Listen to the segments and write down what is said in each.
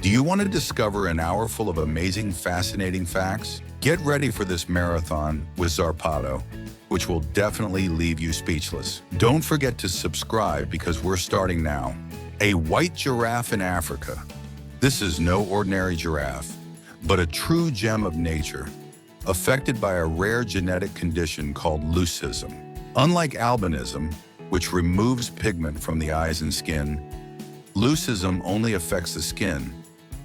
Do you want to discover an hour full of amazing, fascinating facts? Get ready for this marathon with Zarpado, which will definitely leave you speechless. Don't forget to subscribe because we're starting now. A white giraffe in Africa. This is no ordinary giraffe, but a true gem of nature, affected by a rare genetic condition called leucism. Unlike albinism, which removes pigment from the eyes and skin, leucism only affects the skin,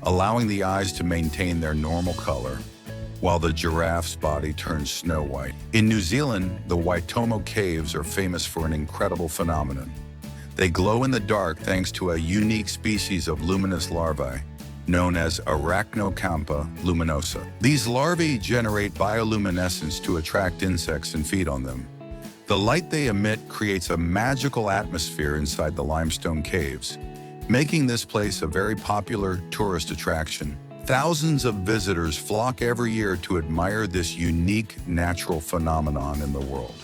allowing the eyes to maintain their normal color, while the giraffe's body turns snow white. In New Zealand, the Waitomo Caves are famous for an incredible phenomenon. They glow in the dark thanks to a unique species of luminous larvae, known as Arachnocampa luminosa. These larvae generate bioluminescence to attract insects and feed on them. The light they emit creates a magical atmosphere inside the limestone caves, making this place a very popular tourist attraction. Thousands of visitors flock every year to admire this unique natural phenomenon in the world.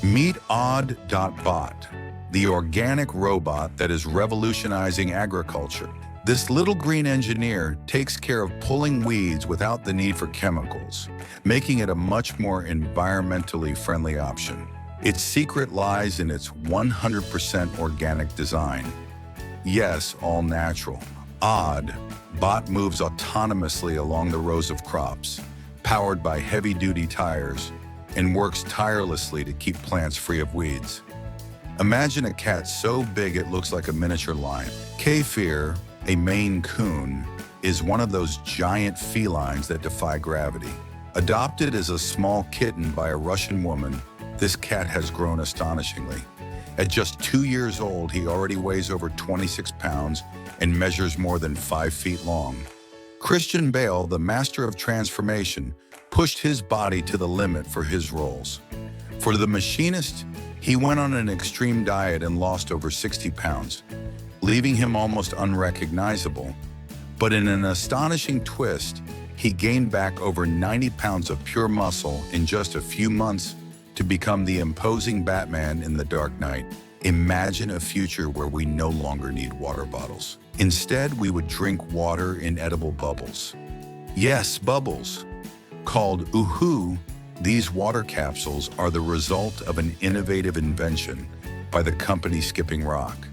Meet Odd.Bot, the organic robot that is revolutionizing agriculture. This little green engineer takes care of pulling weeds without the need for chemicals, making it a much more environmentally friendly option. Its secret lies in its 100% organic design. Yes, all natural. Odd.Bot moves autonomously along the rows of crops, powered by heavy-duty tires, and works tirelessly to keep plants free of weeds. Imagine a cat so big it looks like a miniature lion. Kefir, a Maine Coon, is one of those giant felines that defy gravity. Adopted as a small kitten by a Russian woman, this cat has grown astonishingly. At just 2 years old, he already weighs over 26 pounds and measures more than 5 feet long. Christian Bale, the master of transformation, pushed his body to the limit for his roles. For the machinist, he went on an extreme diet and lost over 60 pounds, leaving him almost unrecognizable. But in an astonishing twist, he gained back over 90 pounds of pure muscle in just a few months to become the imposing Batman in The Dark Knight. Imagine a future where we no longer need water bottles. Instead, we would drink water in edible bubbles. Yes, bubbles. Called Uhu, these water capsules are the result of an innovative invention by the company Skipping Rock.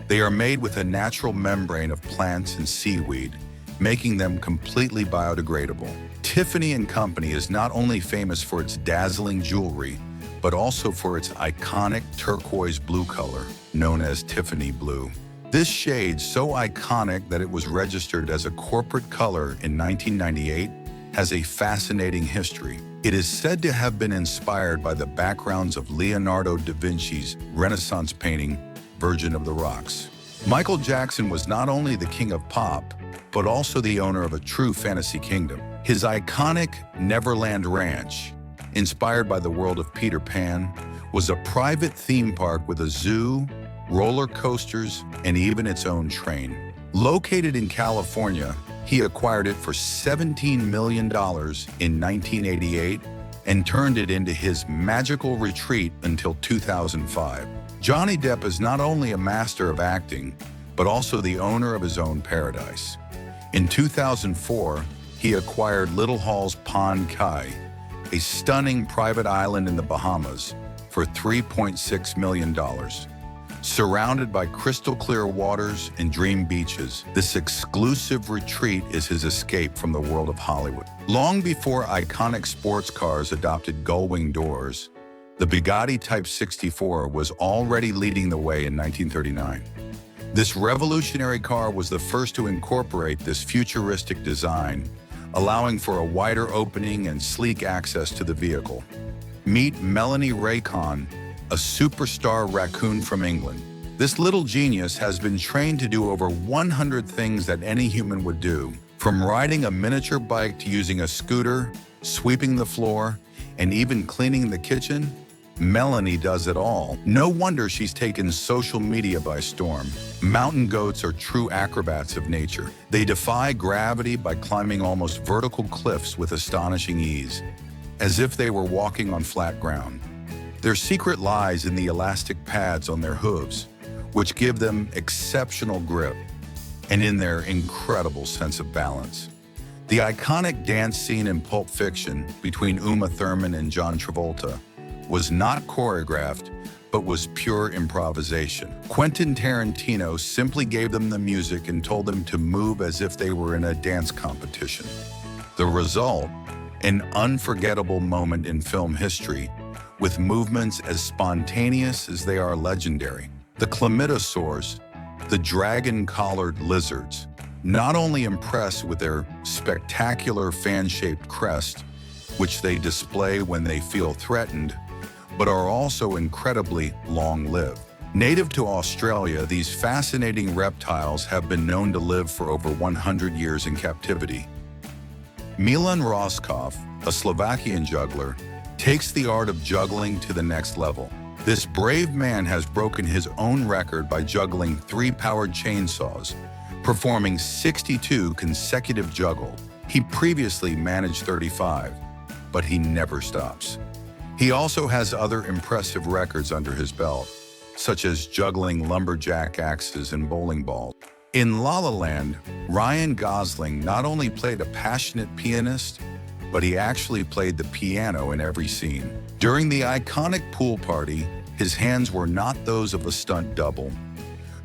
They are made with a natural membrane of plants and seaweed, making them completely biodegradable. Tiffany & Company is not only famous for its dazzling jewelry, but also for its iconic turquoise blue color, known as Tiffany Blue. This shade, so iconic that it was registered as a corporate color in 1998, has a fascinating history. It is said to have been inspired by the backgrounds of Leonardo da Vinci's Renaissance painting, Virgin of the Rocks. Michael Jackson was not only the king of pop, but also the owner of a true fantasy kingdom. His iconic Neverland Ranch, inspired by the world of Peter Pan, was a private theme park with a zoo, roller coasters, and even its own train. Located in California, he acquired it for $17 million in 1988 and turned it into his magical retreat until 2005. Johnny Depp is not only a master of acting, but also the owner of his own paradise. In 2004, he acquired Little Hall's Pond Kai, a stunning private island in the Bahamas, for $3.6 million. Surrounded by crystal clear waters and dream beaches, this exclusive retreat is his escape from the world of Hollywood. Long before iconic sports cars adopted gull-wing doors, the Bugatti Type 64 was already leading the way in 1939. This revolutionary car was the first to incorporate this futuristic design, allowing for a wider opening and sleek access to the vehicle. Meet Melanie Raycon, a superstar raccoon from England. This little genius has been trained to do over 100 things that any human would do, from riding a miniature bike to using a scooter, sweeping the floor, and even cleaning the kitchen. Melanie does it all. No wonder she's taken social media by storm. Mountain goats are true acrobats of nature. They defy gravity by climbing almost vertical cliffs with astonishing ease, as if they were walking on flat ground. Their secret lies in the elastic pads on their hooves, which give them exceptional grip. and in their incredible sense of balance. The iconic dance scene in Pulp Fiction between Uma Thurman and John Travolta was not choreographed, but was pure improvisation. Quentin Tarantino simply gave them the music and told them to move as if they were in a dance competition. The result? An unforgettable moment in film history, with movements as spontaneous as they are legendary. The chlamydosaurs, the dragon-collared lizards, not only impress with their spectacular fan-shaped crest, which they display when they feel threatened, but are also incredibly long-lived. Native to Australia, these fascinating reptiles have been known to live for over 100 years in captivity. Milan Roskov, a Slovakian juggler, takes the art of juggling to the next level. This brave man has broken his own record by juggling 3 powered chainsaws, performing 62 consecutive juggles. He previously managed 35, but he never stops. He also has other impressive records under his belt, such as juggling lumberjack axes and bowling balls. In La La Land, Ryan Gosling not only played a passionate pianist, but he actually played the piano in every scene. During the iconic pool party, his hands were not those of a stunt double,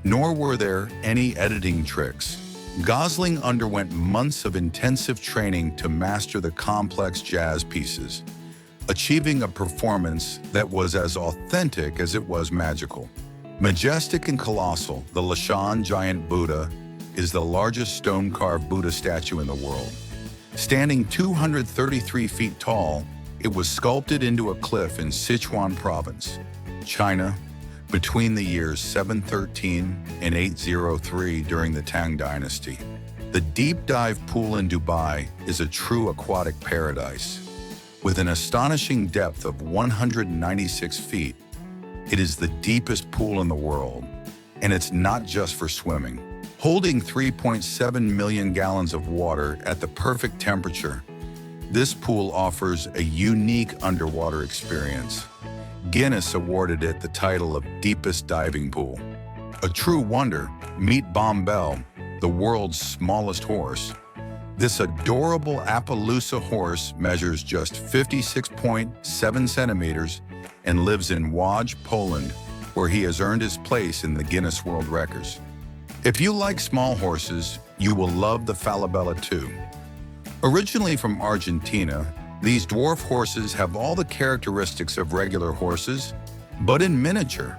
nor were there any editing tricks. Gosling underwent months of intensive training to master the complex jazz pieces, achieving a performance that was as authentic as it was magical. Majestic and colossal, the Lashan giant Buddha is the largest stone-carved Buddha statue in the world. Standing 233 feet tall, it was sculpted into a cliff in Sichuan province, China, between the years 713 and 803 during the Tang Dynasty. The deep dive pool in Dubai is a true aquatic paradise. With an astonishing depth of 196 feet, it is the deepest pool in the world, and it's not just for swimming. Holding 3.7 million gallons of water at the perfect temperature, this pool offers a unique underwater experience. Guinness awarded it the title of deepest diving pool. A true wonder, meet Bombell, the world's smallest horse. This adorable Appaloosa horse measures just 56.7 centimeters and lives in Łódź, Poland, where he has earned his place in the Guinness World Records. If you like small horses, you will love the Falabella too. Originally from Argentina, these dwarf horses have all the characteristics of regular horses, but in miniature.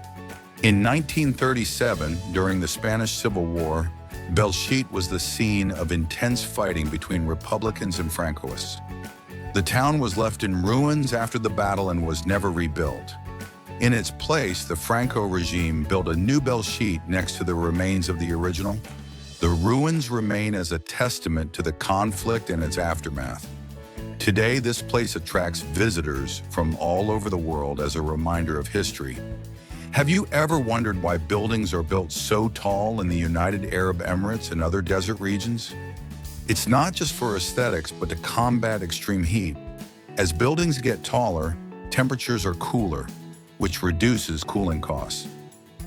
In 1937, during the Spanish Civil War, Belchite was the scene of intense fighting between Republicans and Francoists. The town was left in ruins after the battle and was never rebuilt. In its place, the Franco regime built a new Belchite next to the remains of the original. The ruins remain as a testament to the conflict and its aftermath. Today, this place attracts visitors from all over the world as a reminder of history. Have you ever wondered why buildings are built so tall in the United Arab Emirates and other desert regions? It's not just for aesthetics, but to combat extreme heat. As buildings get taller, temperatures are cooler, which reduces cooling costs.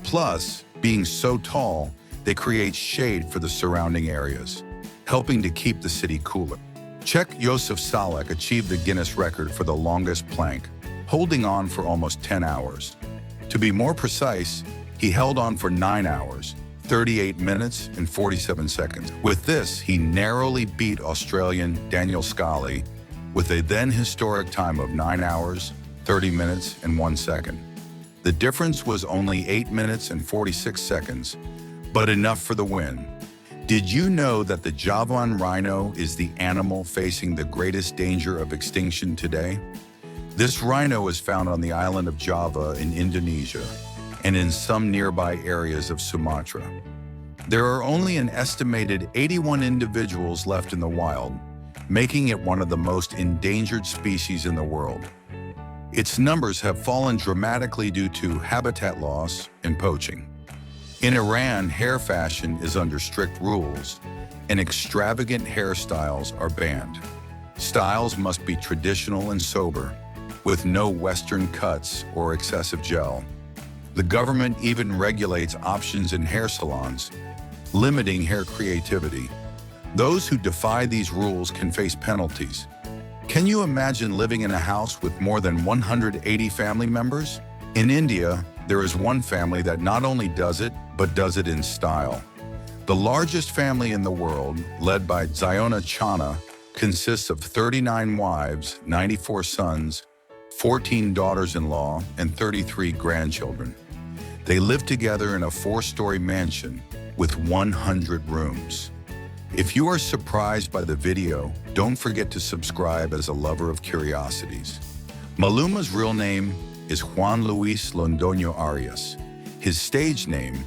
Plus, being so tall, they create shade for the surrounding areas, helping to keep the city cooler. Czech Josef Salek achieved the Guinness record for the longest plank, holding on for almost 10 hours. To be more precise, he held on for 9 hours, 38 minutes and 47 seconds. With this, he narrowly beat Australian Daniel Scally with a then historic time of 9 hours, 30 minutes and 1 second. The difference was only 8 minutes and 46 seconds, but enough for the win. Did you know that the Javan rhino is the animal facing the greatest danger of extinction today? This rhino is found on the island of Java in Indonesia and in some nearby areas of Sumatra. There are only an estimated 81 individuals left in the wild, making it one of the most endangered species in the world. Its numbers have fallen dramatically due to habitat loss and poaching. In Iran, hair fashion is under strict rules, and extravagant hairstyles are banned. Styles must be traditional and sober, with no Western cuts or excessive gel. The government even regulates options in hair salons, limiting hair creativity. Those who defy these rules can face penalties. Can you imagine living in a house with more than 180 family members? In India, there is one family that not only does it, but does it in style. The largest family in the world, led by Ziona Chana, consists of 39 wives, 94 sons, 14 daughters-in-law, and 33 grandchildren. They live together in a 4-story mansion with 100 rooms. If you are surprised by the video, don't forget to subscribe as a lover of curiosities. Maluma's real name is Juan Luis Londoño Arias. His stage name,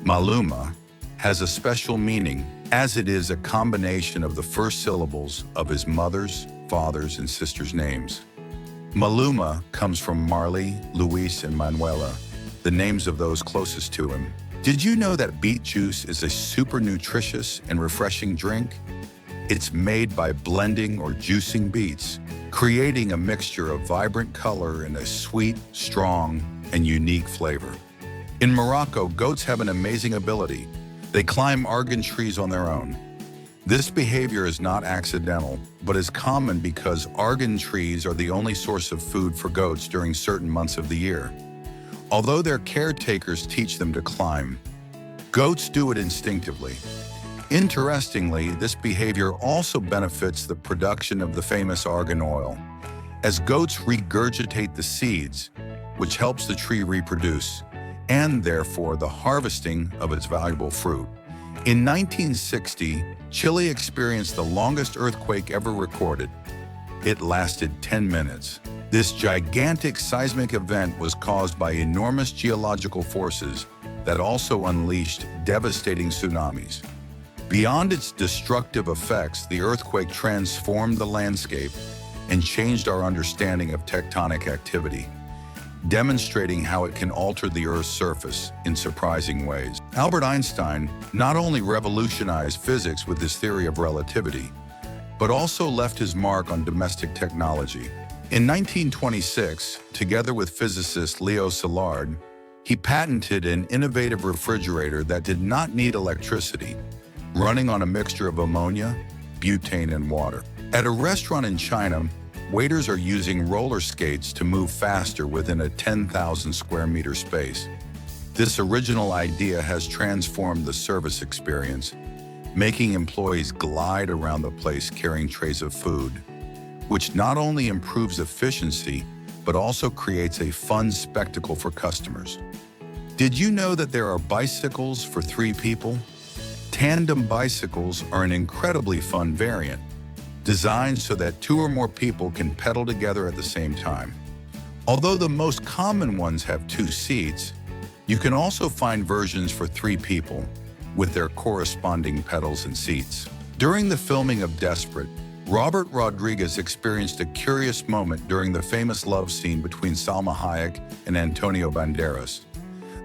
Maluma, has a special meaning as it is a combination of the first syllables of his mother's, father's, and sister's names. Maluma comes from Marley, Luis, and Manuela, the names of those closest to him. Did you know that beet juice is a super nutritious and refreshing drink? It's made by blending or juicing beets, creating a mixture of vibrant color and a sweet, strong, and unique flavor. In Morocco, goats have an amazing ability. They climb argan trees on their own. This behavior is not accidental, but is common because argan trees are the only source of food for goats during certain months of the year. Although their caretakers teach them to climb, goats do it instinctively. Interestingly, this behavior also benefits the production of the famous argan oil, as goats regurgitate the seeds, which helps the tree reproduce, and therefore the harvesting of its valuable fruit. In 1960, Chile experienced the longest earthquake ever recorded. It lasted 10 minutes. This gigantic seismic event was caused by enormous geological forces that also unleashed devastating tsunamis. Beyond its destructive effects, the earthquake transformed the landscape and changed our understanding of tectonic activity, demonstrating how it can alter the Earth's surface in surprising ways. Albert Einstein not only revolutionized physics with his theory of relativity, but also left his mark on domestic technology. In 1926, together with physicist Leo Szilard, he patented an innovative refrigerator that did not need electricity, running on a mixture of ammonia, butane, and water. At a restaurant in China, waiters are using roller skates to move faster within a 10,000 square meter space. This original idea has transformed the service experience, making employees glide around the place carrying trays of food, which not only improves efficiency, but also creates a fun spectacle for customers. Did you know that there are bicycles for 3 people? Tandem bicycles are an incredibly fun variant, designed so that 2 or more people can pedal together at the same time. Although the most common ones have 2 seats, you can also find versions for 3 people, with their corresponding pedals and seats. During the filming of Desperate, Robert Rodriguez experienced a curious moment during the famous love scene between Salma Hayek and Antonio Banderas.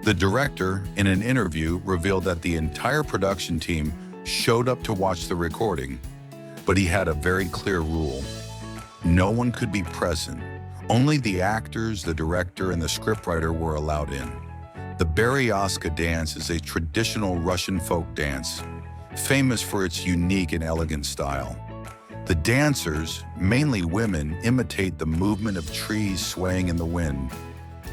The director, in an interview, revealed that the entire production team showed up to watch the recording, but he had a very clear rule. No one could be present. Only the actors, the director, and the scriptwriter were allowed in. The Berezovka dance is a traditional Russian folk dance, famous for its unique and elegant style. The dancers, mainly women, imitate the movement of trees swaying in the wind,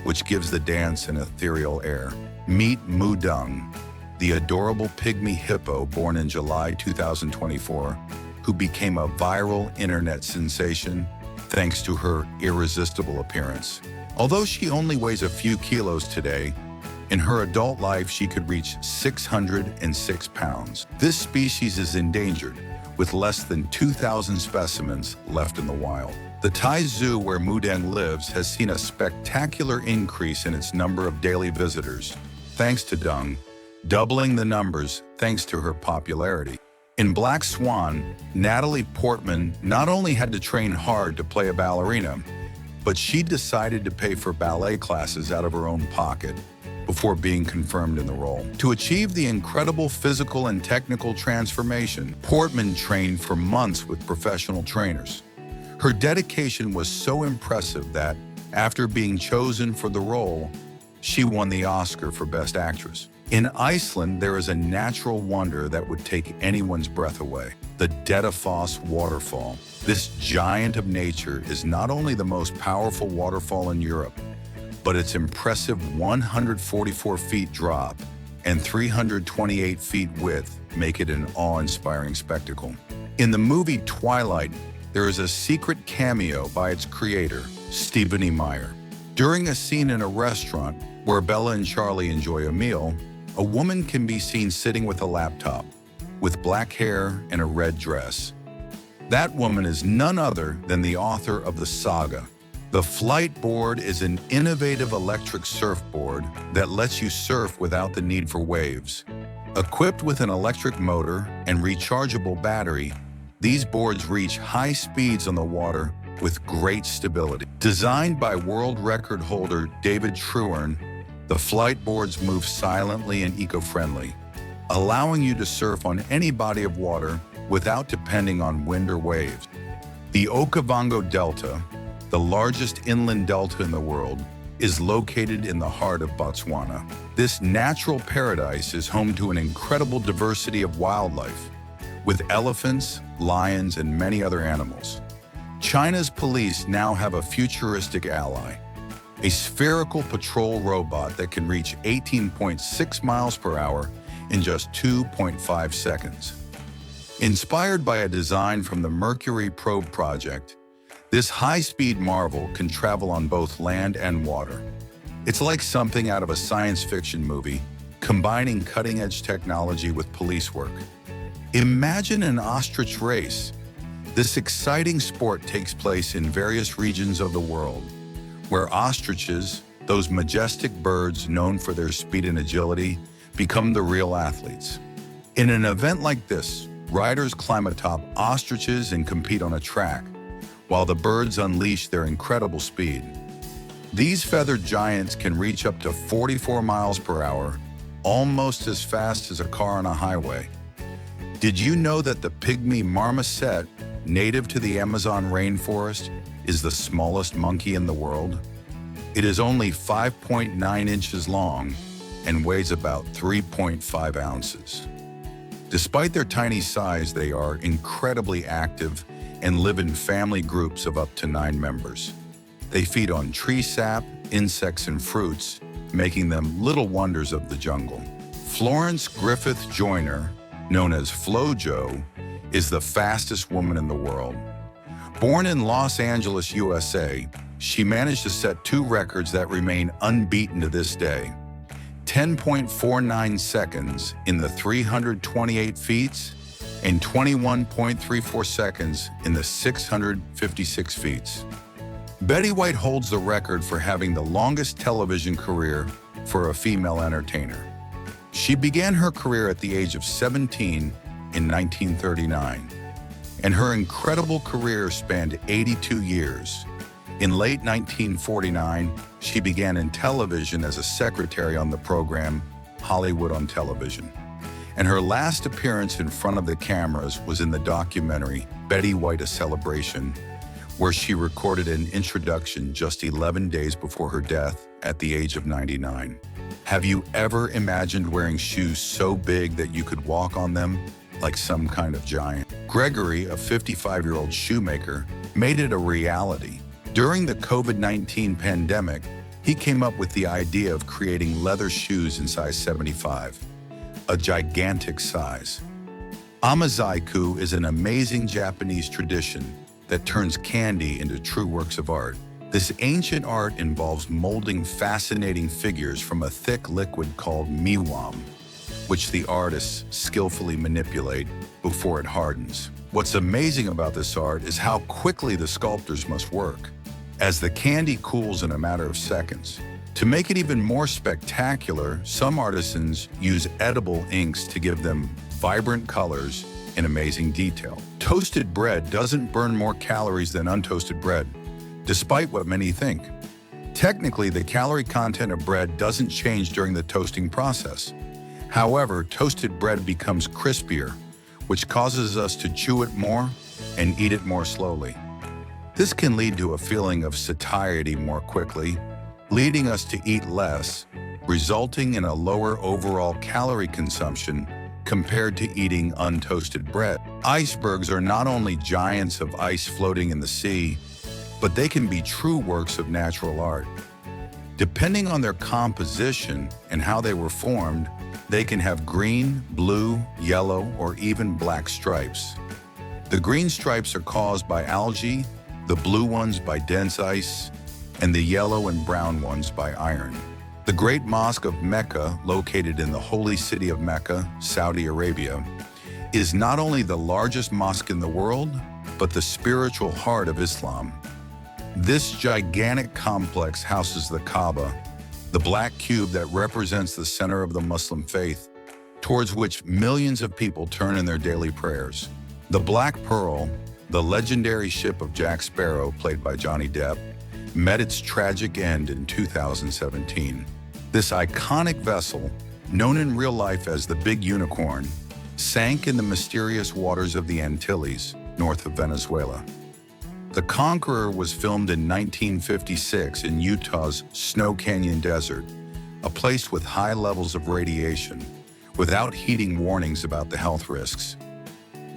which gives the dance an ethereal air. Meet Mudung, the adorable pygmy hippo born in July 2024, who became a viral internet sensation thanks to her irresistible appearance. Although she only weighs a few kilos today, in her adult life she could reach 606 pounds. This species is endangered, with less than 2,000 specimens left in the wild. The Thai zoo where Mudang lives has seen a spectacular increase in its number of daily visitors, thanks to Dung, doubling the numbers thanks to her popularity. In Black Swan, Natalie Portman not only had to train hard to play a ballerina, but she decided to pay for ballet classes out of her own pocket before being confirmed in the role. To achieve the incredible physical and technical transformation, Portman trained for months with professional trainers. Her dedication was so impressive that, after being chosen for the role, she won the Oscar for Best Actress. In Iceland, there is a natural wonder that would take anyone's breath away: the Dettifoss waterfall. This giant of nature is not only the most powerful waterfall in Europe, but its impressive 144 feet drop and 328 feet width make it an awe-inspiring spectacle. In the movie Twilight, there is a secret cameo by its creator, Stephenie Meyer. During a scene in a restaurant where Bella and Charlie enjoy a meal, a woman can be seen sitting with a laptop, with black hair and a red dress. That woman is none other than the author of the saga. The Flight Board is an innovative electric surfboard that lets you surf without the need for waves. Equipped with an electric motor and rechargeable battery, these boards reach high speeds on the water with great stability. Designed by world record holder David Truern, the Flight Boards move silently and eco-friendly, allowing you to surf on any body of water without depending on wind or waves. The Okavango Delta, the largest inland delta in the world, is located in the heart of Botswana. This natural paradise is home to an incredible diversity of wildlife, with elephants, lions, and many other animals. China's police now have a futuristic ally, a spherical patrol robot that can reach 18.6 miles per hour in just 2.5 seconds. Inspired by a design from the Mercury probe project, this high-speed marvel can travel on both land and water. It's like something out of a science fiction movie, combining cutting-edge technology with police work. Imagine an ostrich race. This exciting sport takes place in various regions of the world, where ostriches, those majestic birds known for their speed and agility, become the real athletes. In an event like this, riders climb atop ostriches and compete on a track, while the birds unleash their incredible speed. These feathered giants can reach up to 44 miles per hour, almost as fast as a car on a highway. Did you know that the pygmy marmoset, native to the Amazon rainforest, is the smallest monkey in the world? It is only 5.9 inches long and weighs about 3.5 ounces. Despite their tiny size, they are incredibly active and live in family groups of up to 9 members. They feed on tree sap, insects, and fruits, making them little wonders of the jungle. Florence Griffith Joyner, known as FloJo, is the fastest woman in the world. Born in Los Angeles, USA, she managed to set 2 records that remain unbeaten to this day: 10.49 seconds in the 328 feet and 21.34 seconds in the 656 feet. Betty White holds the record for having the longest television career for a female entertainer. She began her career at the age of 17 in 1939, and her incredible career spanned 82 years. In late 1949, she began in television as a secretary on the program Hollywood on Television, and her last appearance in front of the cameras was in the documentary Betty White: A Celebration, where she recorded an introduction just 11 days before her death at the age of 99. Have you ever imagined wearing shoes so big that you could walk on them like some kind of giant? Gregory, a 55-year-old shoemaker, made it a reality. During the COVID-19 pandemic, he came up with the idea of creating leather shoes in size 75, a gigantic size. Amazaiku is an amazing Japanese tradition that turns candy into true works of art. This ancient art involves molding fascinating figures from a thick liquid called miwam, which the artists skillfully manipulate before it hardens. What's amazing about this art is how quickly the sculptors must work, as the candy cools in a matter of seconds. To make it even more spectacular, some artisans use edible inks to give them vibrant colors and amazing detail. Toasted bread doesn't burn more calories than untoasted bread, despite what many think. Technically, the calorie content of bread doesn't change during the toasting process. However, toasted bread becomes crispier, which causes us to chew it more and eat it more slowly. This can lead to a feeling of satiety more quickly, leading us to eat less resulting in a lower overall calorie consumption compared to eating untoasted bread. Icebergs are not only giants of ice floating in the sea, but they can be true works of natural art. Depending on their composition and how they were formed, they can have green, blue, yellow, or even black stripes. The green stripes are caused by algae, the blue ones by dense ice, and the yellow and brown ones by iron. The Great Mosque of Mecca, located in the holy city of Mecca, Saudi Arabia, is not only the largest mosque in the world, but the spiritual heart of Islam. This gigantic complex houses the Kaaba, the black cube that represents the center of the Muslim faith, towards which millions of people turn in their daily prayers. The Black Pearl, the legendary ship of Jack Sparrow, played by Johnny Depp, met its tragic end in 2017. This iconic vessel, known in real life as the Big Unicorn, sank in the mysterious waters of the Antilles, north of Venezuela. The Conqueror was filmed in 1956 in Utah's Snow Canyon Desert, a place with high levels of radiation, without heeding warnings about the health risks.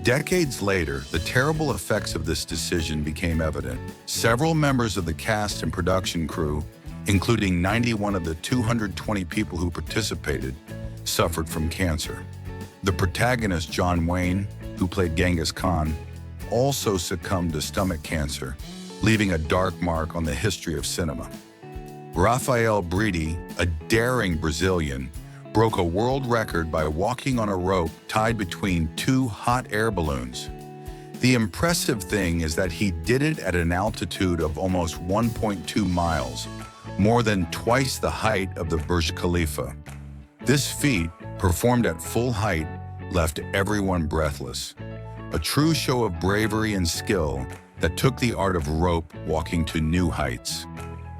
Decades later, the terrible effects of this decision became evident. Several members of the cast and production crew, including 91 of the 220 people who participated, suffered from cancer. The protagonist, John Wayne, who played Genghis Khan, also succumbed to stomach cancer, leaving a dark mark on the history of cinema. Rafael Briti, a daring Brazilian, broke a world record by walking on a rope tied between two hot air balloons. The impressive thing is that he did it at an altitude of almost 1.2 miles, more than twice the height of the Burj Khalifa. This feat, performed at full height, left everyone breathless. A true show of bravery and skill that took the art of rope walking to new heights.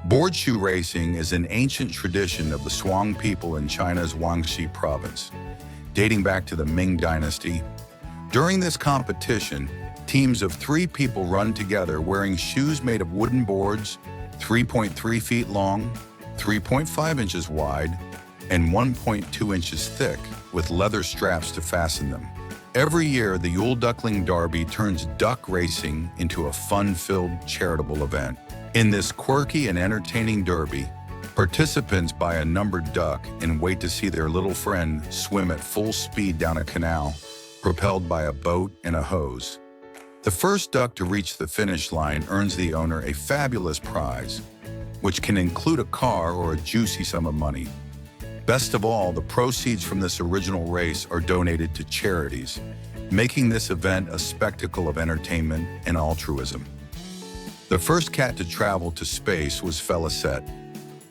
Board shoe racing is an ancient tradition of the Shuang people in China's Guangxi province, dating back to the Ming Dynasty. During this competition, teams of 3 people run together wearing shoes made of wooden boards, 3.3 feet long, 3.5 inches wide, and 1.2 inches thick, with leather straps to fasten them. Every year, the Yule Duckling Derby turns duck racing into a fun-filled charitable event. In this quirky and entertaining derby, participants buy a numbered duck and wait to see their little friend swim at full speed down a canal, propelled by a boat and a hose. The first duck to reach the finish line earns the owner a fabulous prize, which can include a car or a juicy sum of money. Best of all, the proceeds from this original race are donated to charities, making this event a spectacle of entertainment and altruism. The first cat to travel to space was Félicette,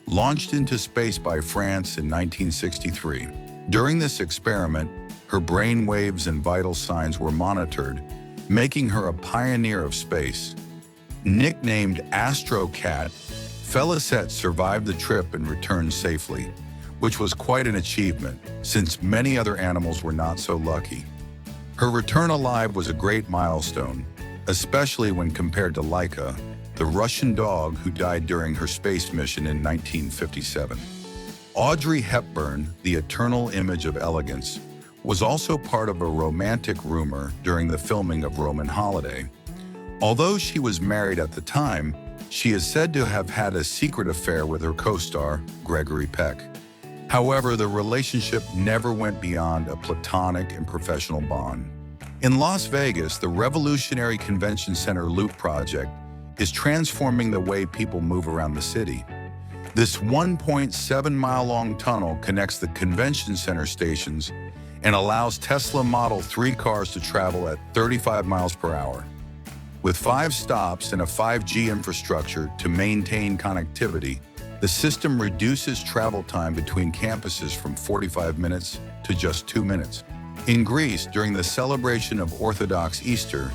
launched into space by France in 1963. During this experiment, her brain waves and vital signs were monitored, making her a pioneer of space. Nicknamed Astro Cat, Félicette survived the trip and returned safely, which was quite an achievement, since many other animals were not so lucky. Her return alive was a great milestone, especially when compared to Laika, the Russian dog who died during her space mission in 1957. Audrey Hepburn, the eternal image of elegance, was also part of a romantic rumor during the filming of Roman Holiday. Although she was married at the time, she is said to have had a secret affair with her co-star, Gregory Peck. However, the relationship never went beyond a platonic and professional bond. In Las Vegas, the revolutionary convention center Loop project is transforming the way people move around the city. This 1.7-mile-long tunnel connects the convention center stations and allows Tesla Model 3 cars to travel at 35 miles per hour. With 5 stops and a 5G infrastructure to maintain connectivity, the system reduces travel time between campuses from 45 minutes to just 2 minutes. In Greece, during the celebration of Orthodox Easter,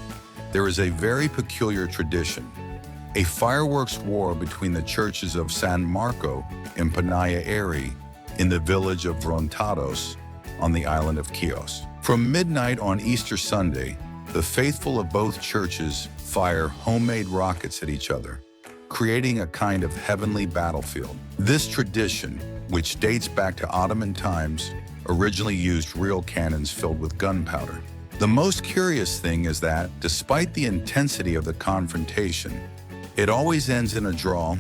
there is a very peculiar tradition: a fireworks war between the churches of San Marco and Panaia Airi in the village of Vrontados on the island of Chios. From midnight on Easter Sunday, the faithful of both churches fire homemade rockets at each other, creating a kind of heavenly battlefield. This tradition, which dates back to Ottoman times, originally used real cannons filled with gunpowder. The most curious thing is that, despite the intensity of the confrontation, it always ends in a draw,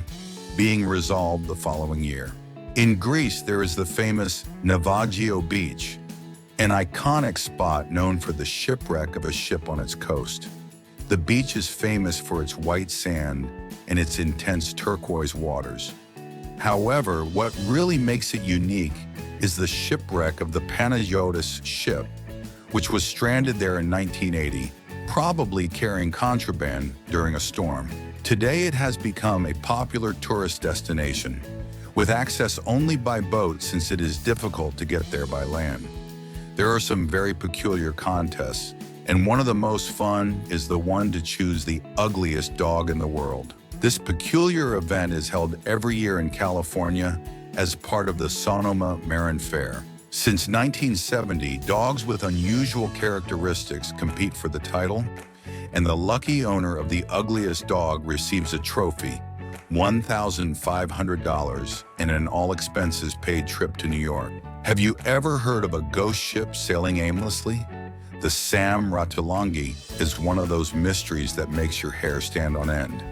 being resolved the following year. In Greece, there is the famous Navagio Beach, an iconic spot known for the shipwreck of a ship on its coast. The beach is famous for its white sand and its intense turquoise waters. However, what really makes it unique is the shipwreck of the Panagiotis ship, which was stranded there in 1980, probably carrying contraband during a storm. Today it has become a popular tourist destination, with access only by boat since it is difficult to get there by land. There are some very peculiar contests, and one of the most fun is the one to choose the ugliest dog in the world. This peculiar event is held every year in California as part of the Sonoma Marin Fair. Since 1970, dogs with unusual characteristics compete for the title, and the lucky owner of the ugliest dog receives a trophy, $1,500, and an all-expenses-paid trip to New York. Have you ever heard of a ghost ship sailing aimlessly? The Sam Ratulangi is one of those mysteries that makes your hair stand on end.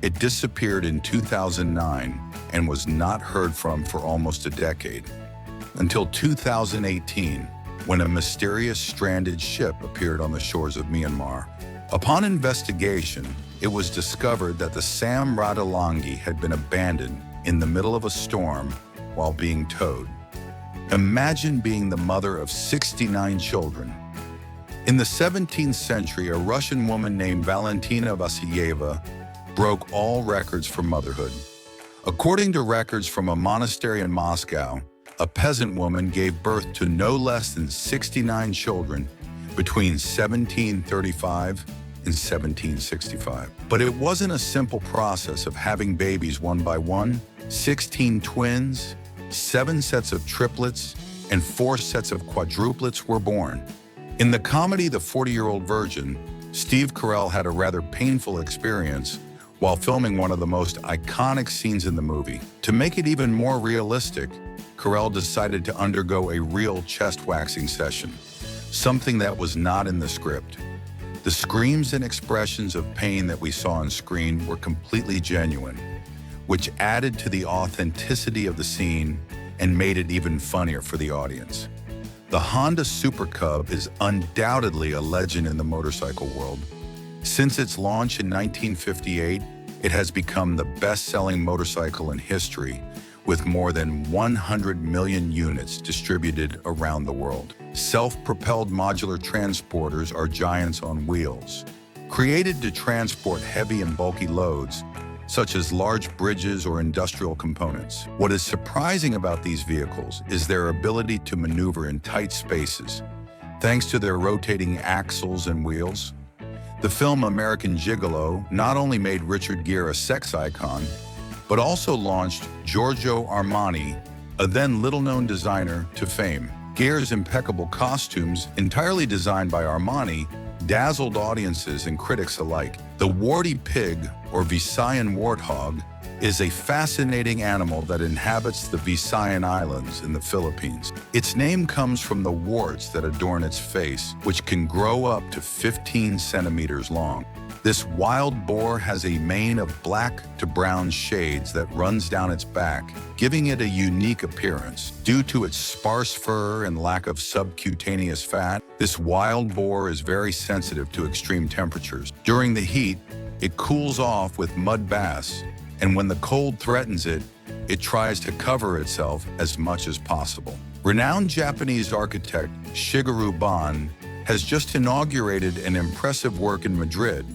It disappeared in 2009 and was not heard from for almost a decade, until 2018, when a mysterious stranded ship appeared on the shores of Myanmar. Upon investigation, it was discovered that the Sam Ratulangi had been abandoned in the middle of a storm while being towed. Imagine being the mother of 69 children. In the 17th century, a Russian woman named Valentina Vasilyeva broke all records for motherhood. According to records from a monastery in Moscow, a peasant woman gave birth to no less than 69 children between 1735 and 1765. But it wasn't a simple process of having babies one by one. 16 twins, 7 sets of triplets, and 4 sets of quadruplets were born. In the comedy The 40-Year-Old Virgin, Steve Carell had a rather painful experience while filming one of the most iconic scenes in the movie. To make it even more realistic, Carell decided to undergo a real chest waxing session, something that was not in the script. The screams and expressions of pain that we saw on screen were completely genuine, which added to the authenticity of the scene and made it even funnier for the audience. The Honda Super Cub is undoubtedly a legend in the motorcycle world. Since its launch in 1958, it has become the best-selling motorcycle in history, with more than 100 million units distributed around the world. Self-propelled modular transporters are giants on wheels, created to transport heavy and bulky loads, such as large bridges or industrial components. What is surprising about these vehicles is their ability to maneuver in tight spaces, thanks to their rotating axles and wheels. The film American Gigolo not only made Richard Gere a sex icon, but also launched Giorgio Armani, a then little-known designer, to fame. Gere's impeccable costumes, entirely designed by Armani, dazzled audiences and critics alike. The warty pig, or Visayan warthog, is a fascinating animal that inhabits the Visayan Islands in the Philippines. Its name comes from the warts that adorn its face, which can grow up to 15 centimeters long. This wild boar has a mane of black to brown shades that runs down its back, giving it a unique appearance. Due to its sparse fur and lack of subcutaneous fat, this wild boar is very sensitive to extreme temperatures. During the heat, it cools off with mud baths, and when the cold threatens it, it tries to cover itself as much as possible. Renowned Japanese architect Shigeru Ban has just inaugurated an impressive work in Madrid,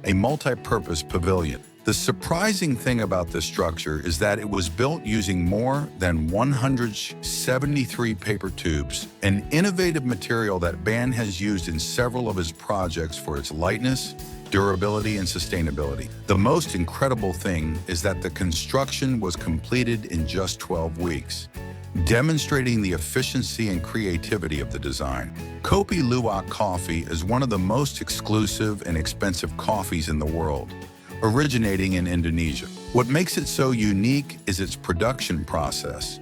a multi-purpose pavilion. The surprising thing about this structure is that it was built using more than 173 paper tubes, an innovative material that Ban has used in several of his projects for its lightness, durability, and sustainability. The most incredible thing is that the construction was completed in just 12 weeks, demonstrating the efficiency and creativity of the design. Kopi Luwak coffee is one of the most exclusive and expensive coffees in the world, originating in Indonesia. What makes it so unique is its production process.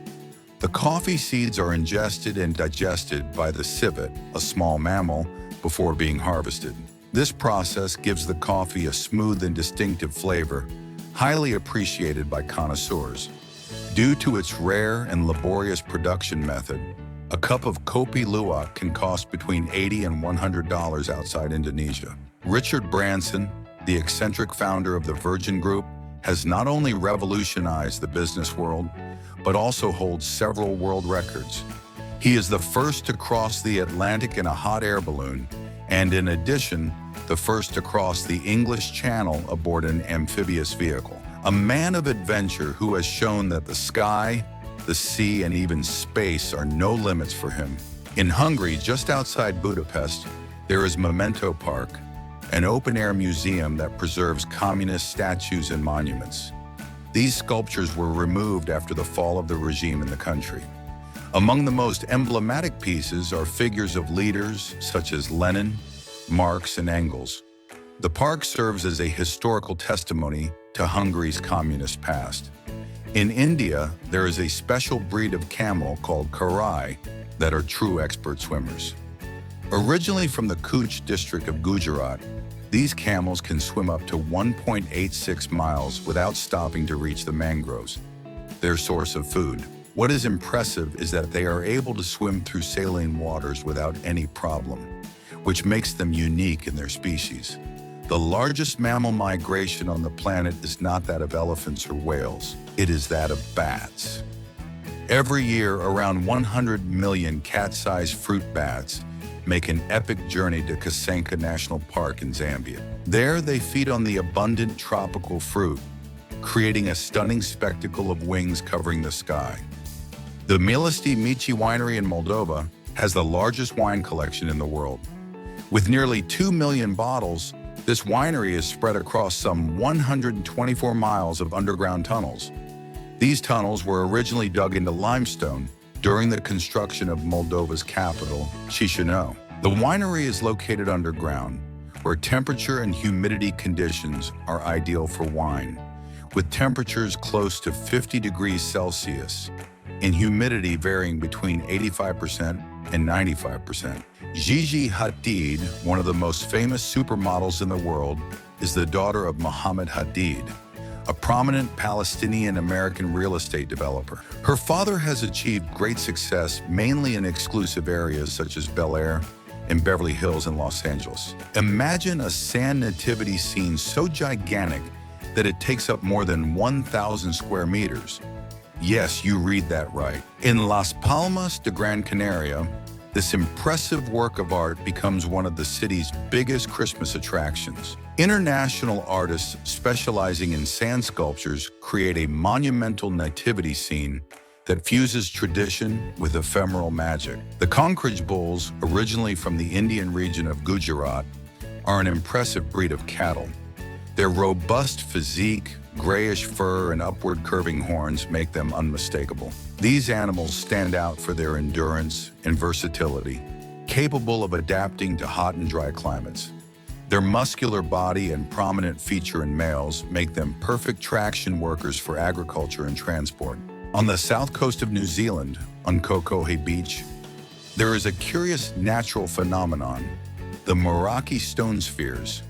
The coffee seeds are ingested and digested by the civet, a small mammal, before being harvested. This process gives the coffee a smooth and distinctive flavor, highly appreciated by connoisseurs. Due to its rare and laborious production method, a cup of kopi luwak can cost between $80 and $100 outside Indonesia. Richard Branson, the eccentric founder of the Virgin Group, has not only revolutionized the business world, but also holds several world records. He is the first to cross the Atlantic in a hot air balloon, and in addition, the first to cross the English Channel aboard an amphibious vehicle. A man of adventure who has shown that the sky, the sea, and even space are no limits for him. In Hungary, just outside Budapest, there is Memento Park, an open-air museum that preserves communist statues and monuments. These sculptures were removed after the fall of the regime in the country. Among the most emblematic pieces are figures of leaders such as Lenin, Marx, and Engels. The park serves as a historical testimony to Hungary's communist past. In India, there is a special breed of camel called Karai that are true expert swimmers. Originally from the Kutch district of Gujarat, these camels can swim up to 1.86 miles without stopping to reach the mangroves, their source of food. What is impressive is that they are able to swim through saline waters without any problem, which makes them unique in their species. The largest mammal migration on the planet is not that of elephants or whales, it is that of bats. Every year, around 100 million cat-sized fruit bats make an epic journey to Kasenga National Park in Zambia. There, they feed on the abundant tropical fruit, creating a stunning spectacle of wings covering the sky. The Milosti Mici winery in Moldova has the largest wine collection in the world. With nearly 2 million bottles, this winery is spread across some 124 miles of underground tunnels. These tunnels were originally dug into limestone during the construction of Moldova's capital, Chisinau. The winery is located underground, where temperature and humidity conditions are ideal for wine, with temperatures close to 50 degrees Celsius and humidity varying between 85% and 95%. Gigi Hadid, one of the most famous supermodels in the world, is the daughter of Mohammed Hadid, a prominent Palestinian-American real estate developer. Her father has achieved great success mainly in exclusive areas such as Bel Air and Beverly Hills in Los Angeles. Imagine a sand nativity scene so gigantic that it takes up more than 1,000 square meters. Yes, you read that right. In Las Palmas de Gran Canaria, this impressive work of art becomes one of the city's biggest Christmas attractions. International artists specializing in sand sculptures create a monumental nativity scene that fuses tradition with ephemeral magic. The Concrete bulls, originally from the Indian region of Gujarat, are an impressive breed of cattle. Their robust physique, grayish fur, and upward curving horns make them unmistakable. These animals stand out for their endurance and versatility, capable of adapting to hot and dry climates. Their muscular body and prominent feature in males make them perfect traction workers for agriculture and transport. On the south coast of New Zealand, on Kokohe Beach, there is a curious natural phenomenon, the Meraki stone spheres.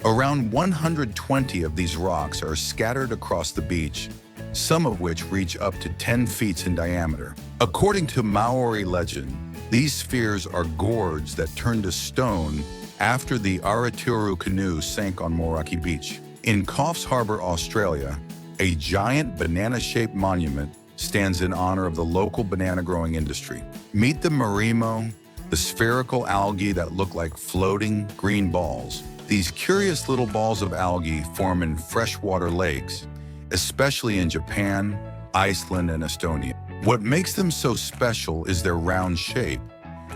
Around 120 of these rocks are scattered across the beach, some of which reach up to 10 feet in diameter. According to Maori legend, these spheres are gourds that turned to stone after the Araturu canoe sank on Meraki Beach. In Coffs Harbour, Australia, a giant banana-shaped monument stands in honor of the local banana-growing industry. Meet the marimo, the spherical algae that look like floating green balls. These curious little balls of algae form in freshwater lakes, especially in Japan, Iceland, and Estonia. What makes them so special is their round shape,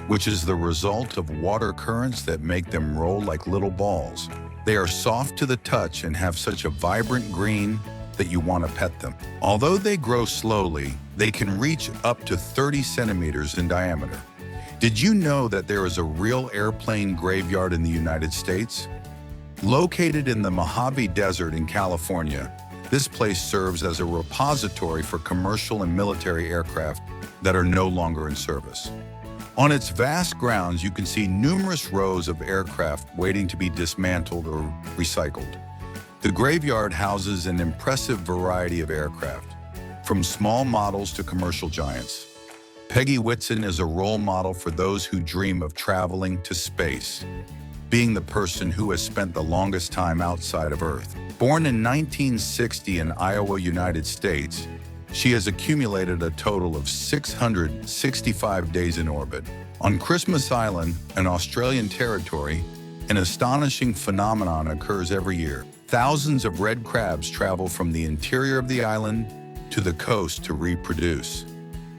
which is the result of water currents that make them roll like little balls. They are soft to the touch and have such a vibrant green that you want to pet them. Although they grow slowly, they can reach up to 30 centimeters in diameter. Did you know that there is a real airplane graveyard in the United States? Located in the Mojave Desert in California, this place serves as a repository for commercial and military aircraft that are no longer in service. On its vast grounds, you can see numerous rows of aircraft waiting to be dismantled or recycled. The graveyard houses an impressive variety of aircraft, from small models to commercial giants. Peggy Whitson is a role model for those who dream of traveling to space, being the person who has spent the longest time outside of Earth. Born in 1960 in Iowa, United States, she has accumulated a total of 665 days in orbit. On Christmas Island, an Australian territory, an astonishing phenomenon occurs every year. Thousands of red crabs travel from the interior of the island to the coast to reproduce.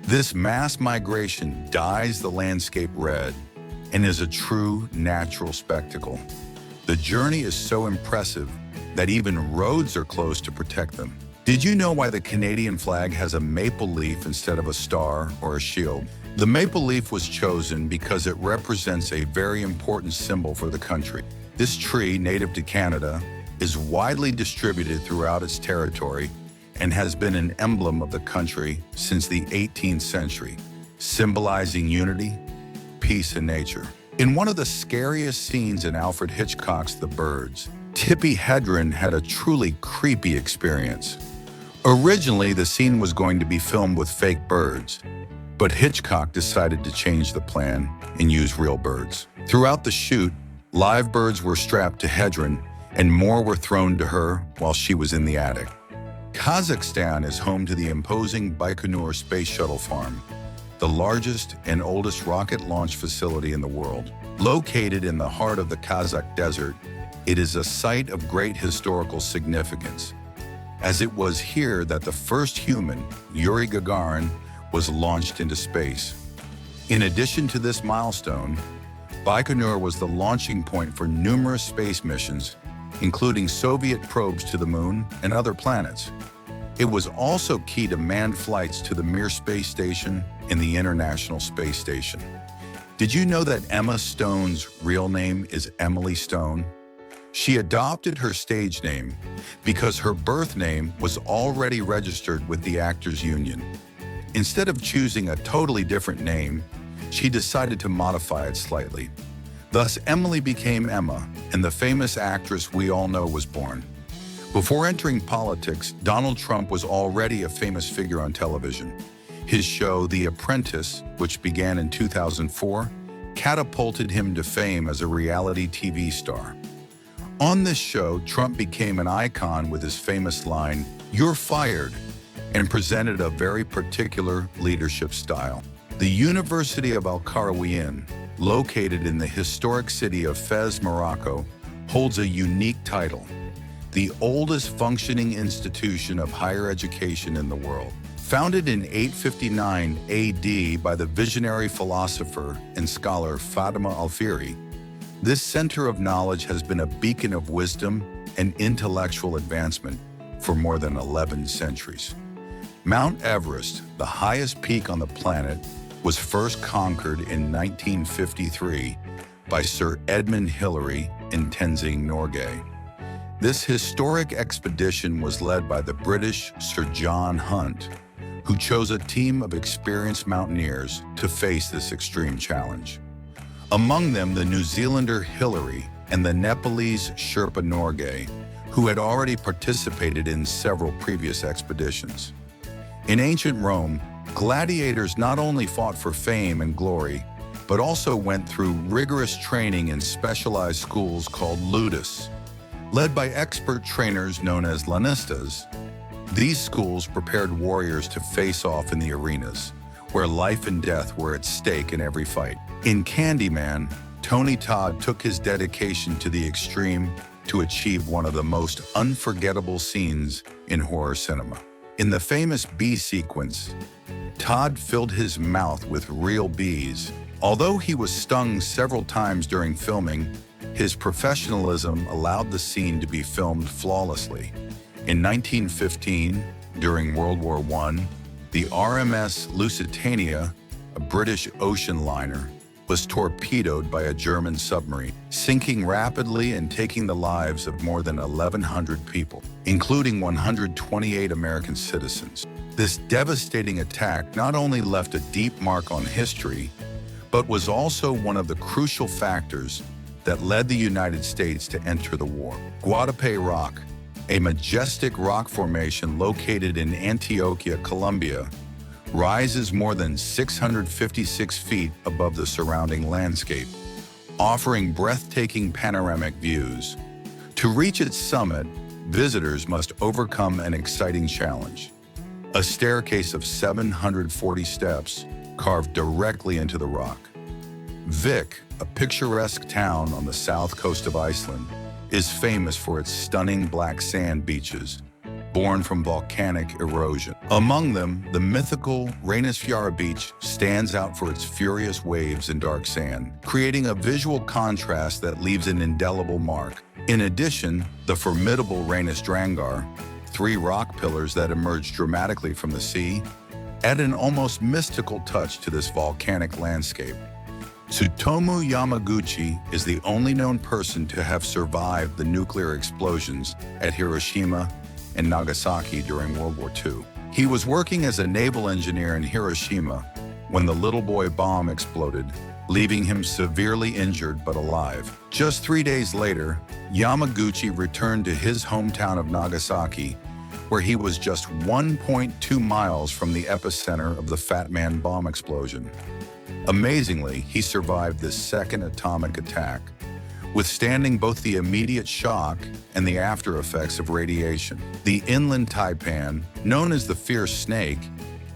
This mass migration dyes the landscape red and is a true natural spectacle. The journey is so impressive that even roads are closed to protect them. Did you know why the Canadian flag has a maple leaf instead of a star or a shield? The maple leaf was chosen because it represents a very important symbol for the country. This tree, native to Canada, is widely distributed throughout its territory and has been an emblem of the country since the 18th century, symbolizing unity, peace, and nature. In one of the scariest scenes in Alfred Hitchcock's The Birds, Tippi Hedren had a truly creepy experience. Originally, the scene was going to be filmed with fake birds, but Hitchcock decided to change the plan and use real birds. Throughout the shoot, live birds were strapped to Hedren and more were thrown to her while she was in the attic. Kazakhstan is home to the imposing Baikonur Space Shuttle Farm, the largest and oldest rocket launch facility in the world. Located in the heart of the Kazakh desert, it is a site of great historical significance, as it was here that the first human, Yuri Gagarin, was launched into space. In addition to this milestone, Baikonur was the launching point for numerous space missions, including Soviet probes to the moon and other planets. It was also key to manned flights to the Mir space station and the International Space Station. Did you know that Emma Stone's real name is Emily Stone? She adopted her stage name because her birth name was already registered with the Actors Union. Instead of choosing a totally different name, she decided to modify it slightly. Thus, Emily became Emma, and the famous actress we all know was born. Before entering politics, Donald Trump was already a famous figure on television. His show, The Apprentice, which began in 2004, catapulted him to fame as a reality TV star. On this show, Trump became an icon with his famous line, "You're fired," and presented a very particular leadership style. The University of Al Qarawiyyin, located in the historic city of Fez, Morocco, holds a unique title, the oldest functioning institution of higher education in the world. Founded in 859 AD by the visionary philosopher and scholar Fatima Alfieri, this center of knowledge has been a beacon of wisdom and intellectual advancement for more than 11 centuries. Mount Everest, the highest peak on the planet, was first conquered in 1953 by Sir Edmund Hillary and Tenzing Norgay. This historic expedition was led by the British Sir John Hunt, who chose a team of experienced mountaineers to face this extreme challenge. Among them, the New Zealander Hillary and the Nepalese Sherpa Norgay, who had already participated in several previous expeditions. In ancient Rome, gladiators not only fought for fame and glory, but also went through rigorous training in specialized schools called ludus. Led by expert trainers known as lanistas, these schools prepared warriors to face off in the arenas, where life and death were at stake in every fight. In Candyman, Tony Todd took his dedication to the extreme to achieve one of the most unforgettable scenes in horror cinema. In the famous bee sequence, Todd filled his mouth with real bees. Although he was stung several times during filming, his professionalism allowed the scene to be filmed flawlessly. In 1915, during World War I, the RMS Lusitania, a British ocean liner, was torpedoed by a German submarine, sinking rapidly and taking the lives of more than 1,100 people, including 128 American citizens. This devastating attack not only left a deep mark on history, but was also one of the crucial factors that led the United States to enter the war. Guadalupe Rock, a majestic rock formation located in Antioquia, Colombia, rises more than 656 feet above the surrounding landscape, offering breathtaking panoramic views. To reach its summit, visitors must overcome an exciting challenge: a staircase of 740 steps carved directly into the rock. Vik, a picturesque town on the south coast of Iceland, is famous for its stunning black sand beaches, born from volcanic erosion. Among them, the mythical Reynisfjara Beach stands out for its furious waves and dark sand, creating a visual contrast that leaves an indelible mark. In addition, the formidable Reynisdrangar, three rock pillars that emerge dramatically from the sea, add an almost mystical touch to this volcanic landscape. Tsutomu Yamaguchi is the only known person to have survived the nuclear explosions at Hiroshima and Nagasaki during World War II. He was working as a naval engineer in Hiroshima when the little boy bomb exploded, leaving him severely injured but alive. Just 3 days later, Yamaguchi returned to his hometown of Nagasaki, where he was just 1.2 miles from the epicenter of the Fat Man bomb explosion. Amazingly, he survived this second atomic attack, withstanding both the immediate shock and the after effects of radiation. The inland taipan, known as the fierce snake,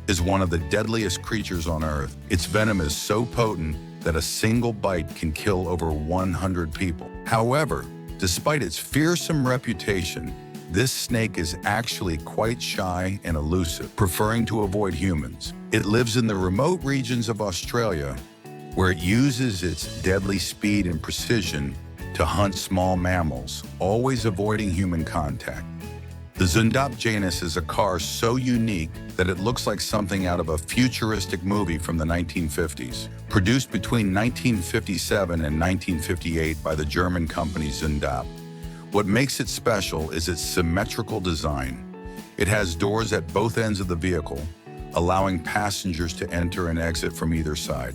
is one of the deadliest creatures on Earth. Its venom is so potent that a single bite can kill over 100 people. However, despite its fearsome reputation, this snake is actually quite shy and elusive, preferring to avoid humans. It lives in the remote regions of Australia, where it uses its deadly speed and precision to hunt small mammals, always avoiding human contact. The Zundap genus is a car so unique that it looks like something out of a futuristic movie from the 1950s. Produced between 1957 and 1958 by the German company Zundap, what makes it special is its symmetrical design. It has doors at both ends of the vehicle, allowing passengers to enter and exit from either side.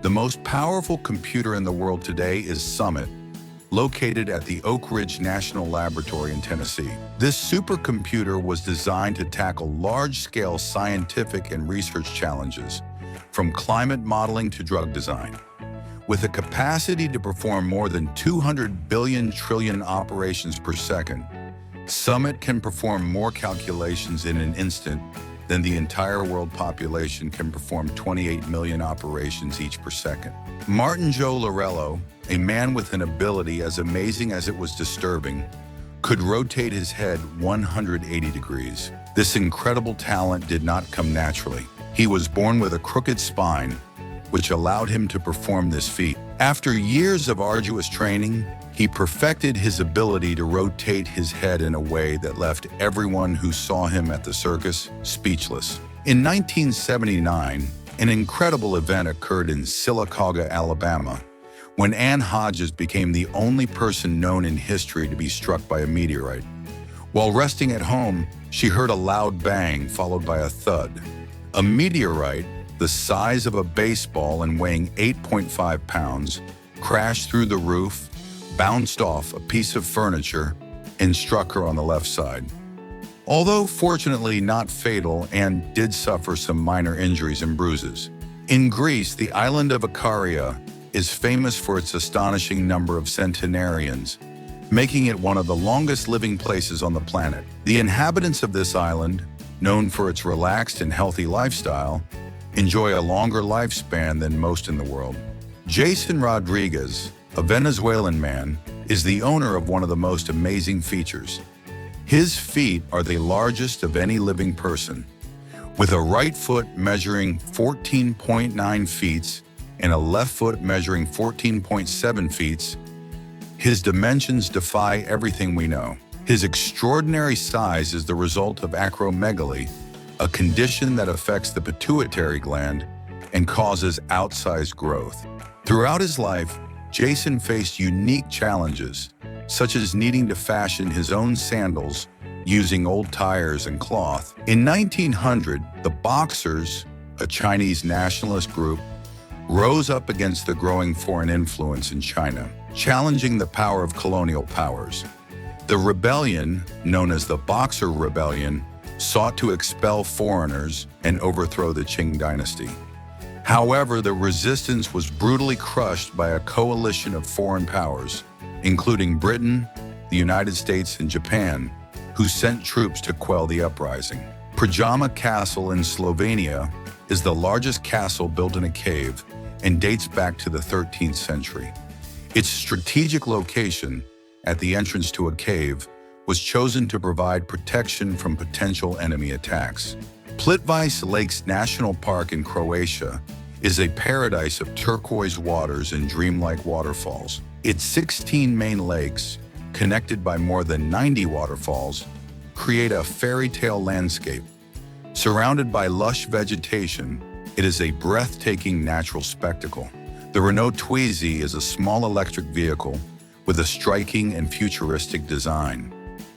The most powerful computer in the world today is Summit, located at the Oak Ridge National Laboratory in Tennessee. This supercomputer was designed to tackle large-scale scientific and research challenges, from climate modeling to drug design. With a capacity to perform more than 200 billion trillion operations per second, Summit can perform more calculations in an instant than the entire world population can perform 28 million operations each per second. Martin Joe Lorello, a man with an ability as amazing as it was disturbing, could rotate his head 180 degrees. This incredible talent did not come naturally. He was born with a crooked spine, which allowed him to perform this feat. After years of arduous training, he perfected his ability to rotate his head in a way that left everyone who saw him at the circus speechless. In 1979, an incredible event occurred in Sylacauga, Alabama, when Ann Hodges became the only person known in history to be struck by a meteorite. While resting at home, she heard a loud bang followed by a thud. A meteorite, the size of a baseball and weighing 8.5 pounds, crashed through the roof, bounced off a piece of furniture, and struck her on the left side. Although fortunately not fatal, Anne did suffer some minor injuries and bruises. In Greece, the island of Ikaria is famous for its astonishing number of centenarians, making it one of the longest living places on the planet. The inhabitants of this island, known for its relaxed and healthy lifestyle, enjoy a longer lifespan than most in the world. Jason Rodriguez, a Venezuelan man, is the owner of one of the most amazing features. His feet are the largest of any living person, with a right foot measuring 14.9 feet and a left foot measuring 14.7 feet. His dimensions defy everything we know. His extraordinary size is the result of acromegaly, a condition that affects the pituitary gland and causes outsized growth. Throughout his life, Jason faced unique challenges, such as needing to fashion his own sandals using old tires and cloth. In 1900, the Boxers, a Chinese nationalist group, rose up against the growing foreign influence in China, challenging the power of colonial powers. The rebellion, known as the Boxer Rebellion, sought to expel foreigners and overthrow the Qing dynasty. However, the resistance was brutally crushed by a coalition of foreign powers, including Britain, the United States, and Japan, who sent troops to quell the uprising. Prajama Castle in Slovenia is the largest castle built in a cave and dates back to the 13th century. Its strategic location, at the entrance to a cave, was chosen to provide protection from potential enemy attacks. Plitvice Lakes National Park in Croatia is a paradise of turquoise waters and dreamlike waterfalls. Its 16 main lakes, connected by more than 90 waterfalls, create a fairy tale landscape. Surrounded by lush vegetation, it is a breathtaking natural spectacle. The Renault Twizy is a small electric vehicle with a striking and futuristic design.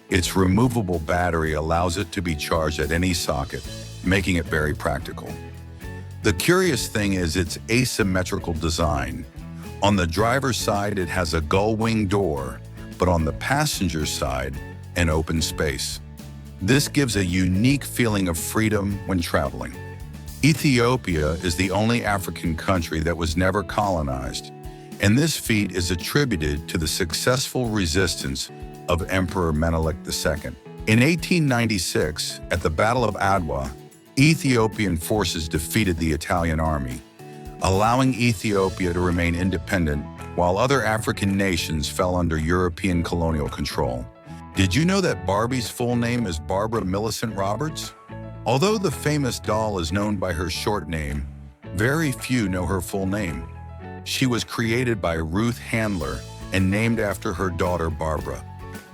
Its removable battery allows it to be charged at any socket, making it very practical. The curious thing is its asymmetrical design. On the driver's side, it has a gull-wing door, but on the passenger side, an open space. This gives a unique feeling of freedom when traveling. Ethiopia is the only African country that was never colonized, and this feat is attributed to the successful resistance of Emperor Menelik II. In 1896, at the Battle of Adwa, Ethiopian forces defeated the Italian army, allowing Ethiopia to remain independent while other African nations fell under European colonial control. Did you know that Barbie's full name is Barbara Millicent Roberts? Although the famous doll is known by her short name, very few know her full name. She was created by Ruth Handler and named after her daughter Barbara.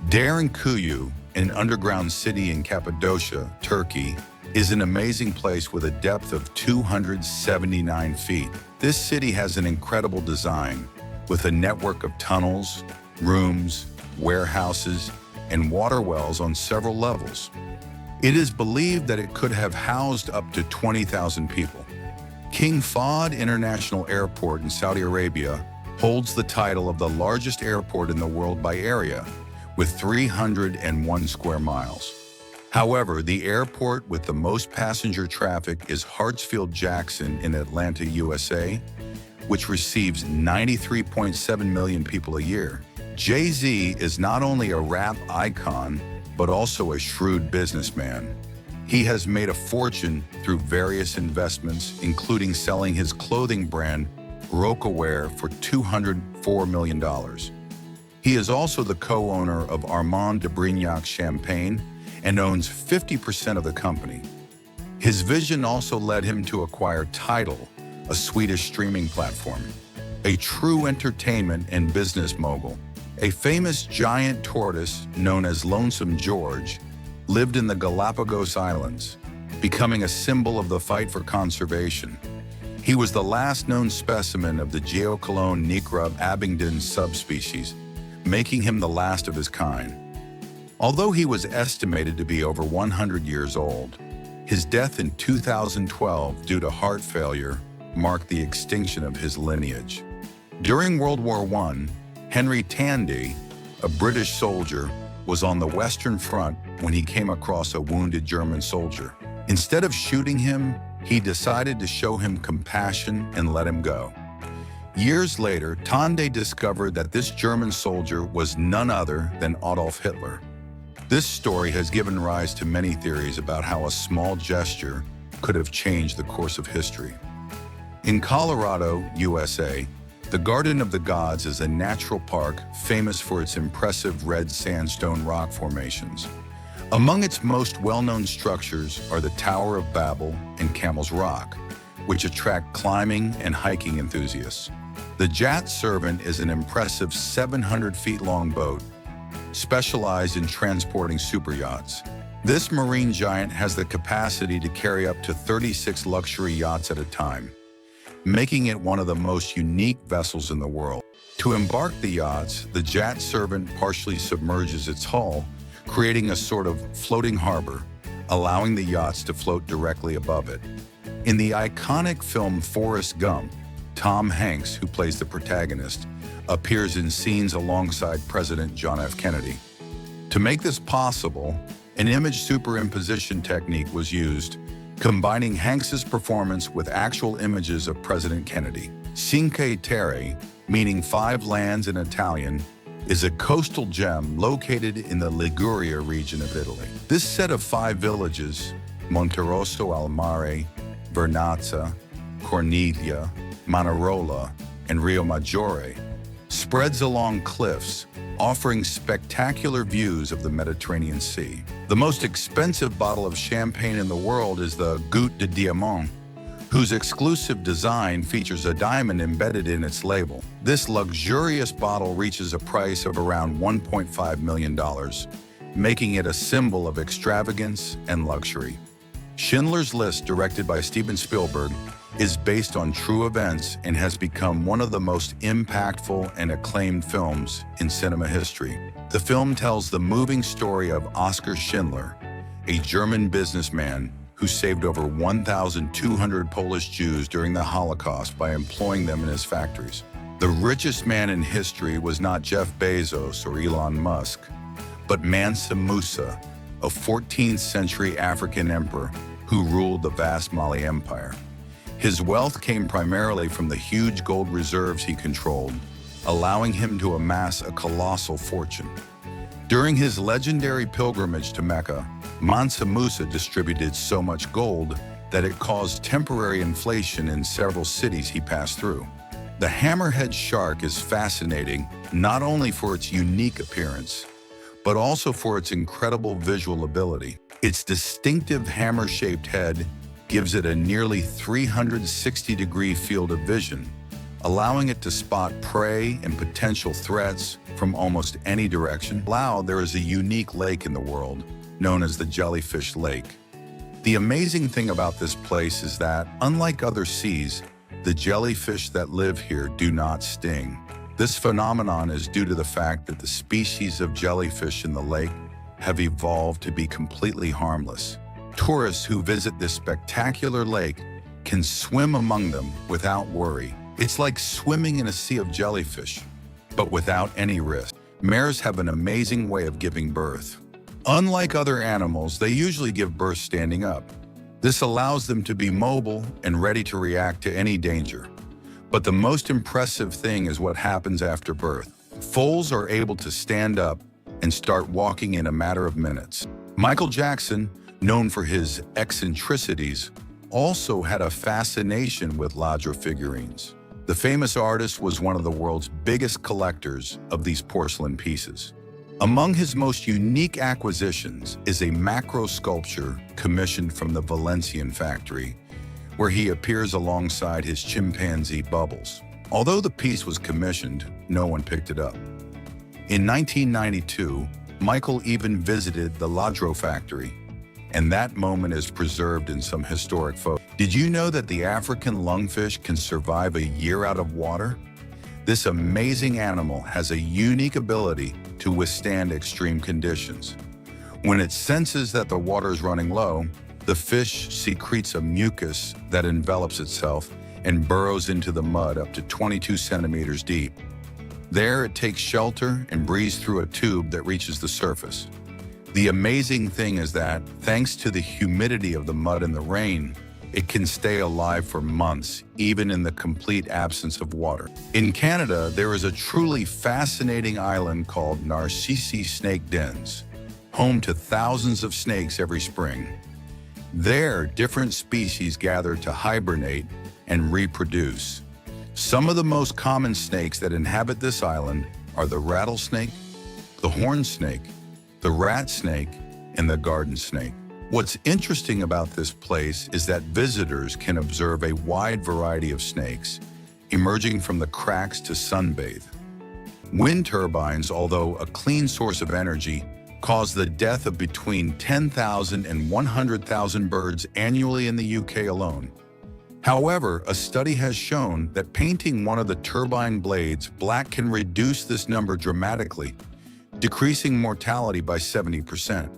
Derinkuyu, an underground city in Cappadocia, Turkey, is an amazing place with a depth of 279 feet. This city has an incredible design, with a network of tunnels, rooms, warehouses, and water wells on several levels. It is believed that it could have housed up to 20,000 people. King Fahd International Airport in Saudi Arabia holds the title of the largest airport in the world by area, with 301 square miles. However, the airport with the most passenger traffic is Hartsfield-Jackson in Atlanta, USA, which receives 93.7 million people a year. Jay-Z is not only a rap icon, but also a shrewd businessman. He has made a fortune through various investments, including selling his clothing brand, Rocawear, for $204 million. He is also the co-owner of Armand de Brignac Champagne and owns 50% of the company. His vision also led him to acquire Tidal, a Swedish streaming platform. A true entertainment and business mogul. A famous giant tortoise known as Lonesome George lived in the Galapagos Islands, becoming a symbol of the fight for conservation. He was the last known specimen of the Geocolone nicra abingdon subspecies, making him the last of his kind. Although he was estimated to be over 100 years old, his death in 2012 due to heart failure marked the extinction of his lineage. During World War I, Henry Tandy, a British soldier, was on the Western Front when he came across a wounded German soldier. Instead of shooting him, he decided to show him compassion and let him go. Years later, Tandy discovered that this German soldier was none other than Adolf Hitler. This story has given rise to many theories about how a small gesture could have changed the course of history. In Colorado, USA, the Garden of the Gods is a natural park famous for its impressive red sandstone rock formations. Among its most well-known structures are the Tower of Babel and Camel's Rock, which attract climbing and hiking enthusiasts. The Jet Servant is an impressive 700 feet long boat, specialized in transporting superyachts. This marine giant has the capacity to carry up to 36 luxury yachts at a time. making it one of the most unique vessels in the world. To embark the yachts, the Jet Servant partially submerges its hull, creating a sort of floating harbor, allowing the yachts to float directly above it. In the iconic film Forrest Gump, Tom Hanks, who plays the protagonist, appears in scenes alongside President John F. Kennedy. To make this possible, an image superimposition technique was used, combining Hanks's performance with actual images of President Kennedy. Cinque Terre, meaning five lands in Italian, is a coastal gem located in the Liguria region of Italy. This set of five villages, Monterosso al Mare, Vernazza, Corniglia, Manarola, and Rio Maggiore, spreads along cliffs, offering spectacular views of the Mediterranean Sea. The most expensive bottle of champagne in the world is the Goutte de Diamant, whose exclusive design features a diamond embedded in its label. This luxurious bottle reaches a price of around $1.5 million, making it a symbol of extravagance and luxury. Schindler's List, directed by Steven Spielberg, is based on true events and has become one of the most impactful and acclaimed films in cinema history. The film tells the moving story of Oskar Schindler, a German businessman who saved over 1,200 Polish Jews during the Holocaust by employing them in his factories. The richest man in history was not Jeff Bezos or Elon Musk, but Mansa Musa, a 14th century African emperor who ruled the vast Mali Empire. His wealth came primarily from the huge gold reserves he controlled, allowing him to amass a colossal fortune. During his legendary pilgrimage to Mecca, Mansa Musa distributed so much gold that it caused temporary inflation in several cities he passed through. The hammerhead shark is fascinating not only for its unique appearance, but also for its incredible visual ability. Its distinctive hammer-shaped head gives it a nearly 360-degree field of vision, allowing it to spot prey and potential threats from almost any direction. There is a unique lake in the world, known as the Jellyfish Lake. The amazing thing about this place is that, unlike other seas, the jellyfish that live here do not sting. This phenomenon is due to the fact that the species of jellyfish in the lake have evolved to be completely harmless. Tourists who visit this spectacular lake can swim among them without worry. It's like swimming in a sea of jellyfish, but without any risk. Mares have an amazing way of giving birth. Unlike other animals, they usually give birth standing up. This allows them to be mobile and ready to react to any danger. But the most impressive thing is what happens after birth. Foals are able to stand up and start walking in a matter of minutes. Michael Jackson, known for his eccentricities, also had a fascination with Lladró figurines. The famous artist was one of the world's biggest collectors of these porcelain pieces. Among his most unique acquisitions is a macro sculpture commissioned from the Valencian factory, where he appears alongside his chimpanzee Bubbles. Although the piece was commissioned, no one picked it up. In 1992, Michael even visited the Lladró factory, and that moment is preserved in some historic photos. Did you know that the African lungfish can survive a year out of water? This amazing animal has a unique ability to withstand extreme conditions. When it senses that the water is running low, the fish secretes a mucus that envelops itself and burrows into the mud up to 22 centimeters deep. There, it takes shelter and breathes through a tube that reaches the surface. The amazing thing is that, thanks to the humidity of the mud and the rain, it can stay alive for months, even in the complete absence of water. In Canada, there is a truly fascinating island called Narcisse Snake Dens, home to thousands of snakes every spring. There, different species gather to hibernate and reproduce. Some of the most common snakes that inhabit this island are the rattlesnake, the horned snake, the rat snake, and the garden snake. What's interesting about this place is that visitors can observe a wide variety of snakes, emerging from the cracks to sunbathe. Wind turbines, although a clean source of energy, cause the death of between 10,000 and 100,000 birds annually in the UK alone. However, a study has shown that painting one of the turbine blades black can reduce this number dramatically, decreasing mortality by 70%.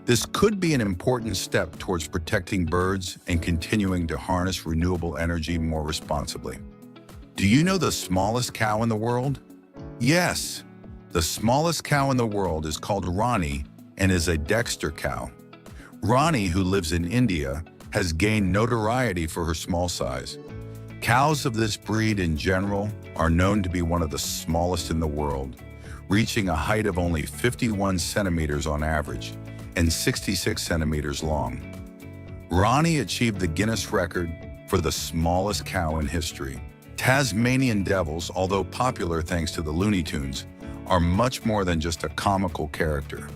This could be an important step towards protecting birds and continuing to harness renewable energy more responsibly. Do you know the smallest cow in the world? Yes, the smallest cow in the world is called Rani and is a Dexter cow. Rani, who lives in India, has gained notoriety for her small size. Cows of this breed in general are known to be one of the smallest in the world, reaching a height of only 51 centimeters on average and 66 centimeters long. Rani achieved the Guinness record for the smallest cow in history. Tasmanian devils, although popular thanks to the Looney Tunes, are much more than just a comical character.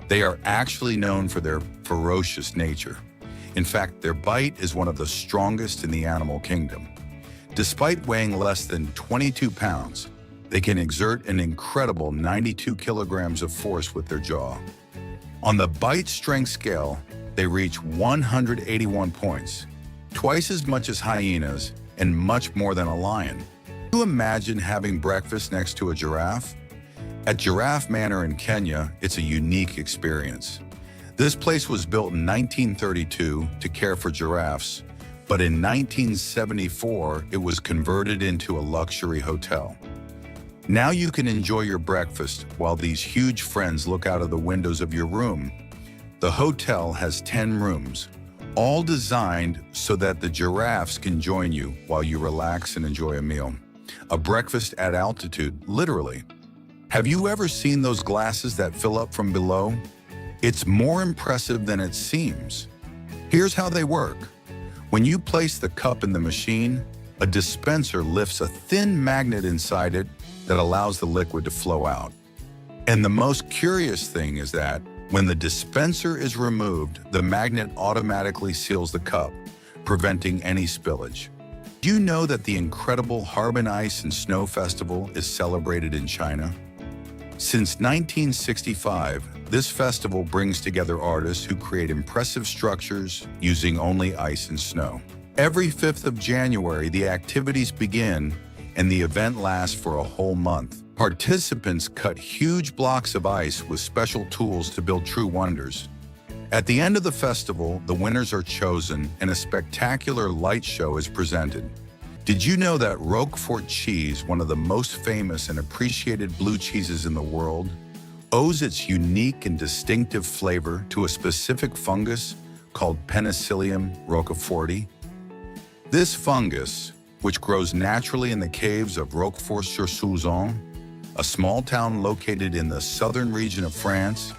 They are actually known for their ferocious nature. In fact, their bite is one of the strongest in the animal kingdom. Despite weighing less than 22 pounds, they can exert an incredible 92 kilograms of force with their jaw. On the bite strength scale, they reach 181 points, twice as much as hyenas and much more than a lion. Can you imagine having breakfast next to a giraffe? At Giraffe Manor in Kenya, it's a unique experience. This place was built in 1932 to care for giraffes, but in 1974, it was converted into a luxury hotel. Now you can enjoy your breakfast while these huge friends look out of the windows of your room. The hotel has 10 rooms, all designed so that the giraffes can join you while you relax and enjoy a meal. A breakfast at altitude, literally. Have you ever seen those glasses that fill up from below? It's more impressive than it seems. Here's how they work. When you place the cup in the machine, a dispenser lifts a thin magnet inside it that allows the liquid to flow out. And the most curious thing is that when the dispenser is removed, the magnet automatically seals the cup, preventing any spillage. Do you know that the incredible Harbin Ice and Snow Festival is celebrated in China? Since 1965, this festival brings together artists who create impressive structures using only ice and snow. Every 5th of January, the activities begin and the event lasts for a whole month. Participants cut huge blocks of ice with special tools to build true wonders. At the end of the festival, the winners are chosen and a spectacular light show is presented. Did you know that Roquefort cheese, one of the most famous and appreciated blue cheeses in the world, owes its unique and distinctive flavor to a specific fungus called Penicillium roqueforti? This fungus, which grows naturally in the caves of Roquefort-sur-Soulzon, a small town located in the southern region of France,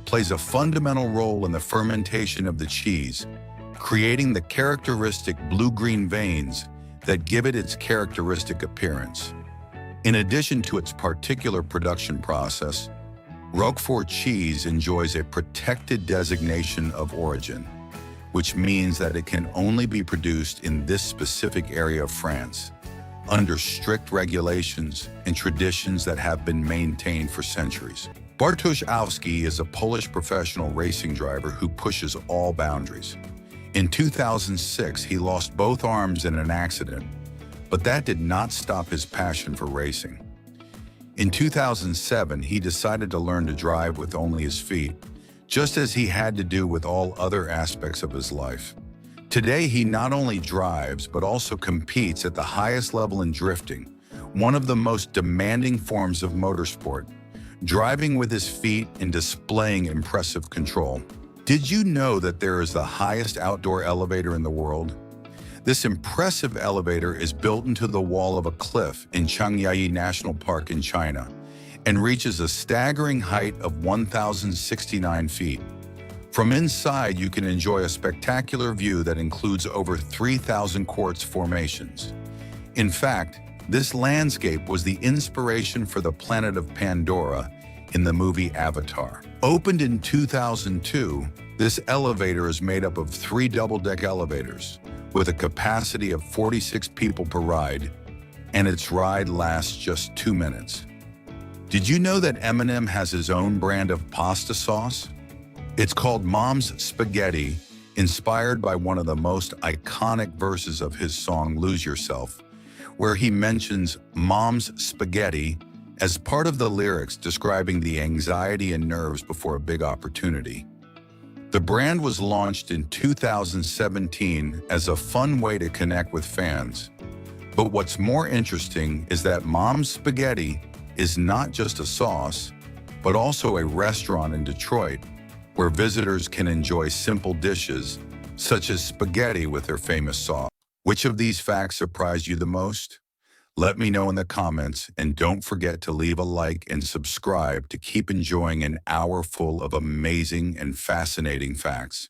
plays a fundamental role in the fermentation of the cheese, creating the characteristic blue-green veins that give it its characteristic appearance. In addition to its particular production process, Roquefort cheese enjoys a protected designation of origin, which means that it can only be produced in this specific area of France, under strict regulations and traditions that have been maintained for centuries. Bartosz Owski is a Polish professional racing driver who pushes all boundaries. In 2006, he lost both arms in an accident, but that did not stop his passion for racing. In 2007, he decided to learn to drive with only his feet, just as he had to do with all other aspects of his life. Today, he not only drives, but also competes at the highest level in drifting, one of the most demanding forms of motorsport, driving with his feet and displaying impressive control. Did you know that there is the highest outdoor elevator in the world? This impressive elevator is built into the wall of a cliff in Changyayi National Park in China and reaches a staggering height of 1,069 feet. From inside, you can enjoy a spectacular view that includes over 3,000 quartz formations. In fact, this landscape was the inspiration for the planet of Pandora in the movie Avatar. Opened in 2002, this elevator is made up of 3 double-deck elevators with a capacity of 46 people per ride, and its ride lasts just 2 minutes. Did you know that Eminem has his own brand of pasta sauce? It's called Mom's Spaghetti, inspired by one of the most iconic verses of his song Lose Yourself, where he mentions mom's spaghetti as part of the lyrics describing the anxiety and nerves before a big opportunity. The brand was launched in 2017 as a fun way to connect with fans. But what's more interesting is that Mom's Spaghetti is not just a sauce, but also a restaurant in Detroit where visitors can enjoy simple dishes such as spaghetti with their famous sauce. Which of these facts surprised you the most? Let me know in the comments, and don't forget to leave a like and subscribe to keep enjoying an hour full of amazing and fascinating facts.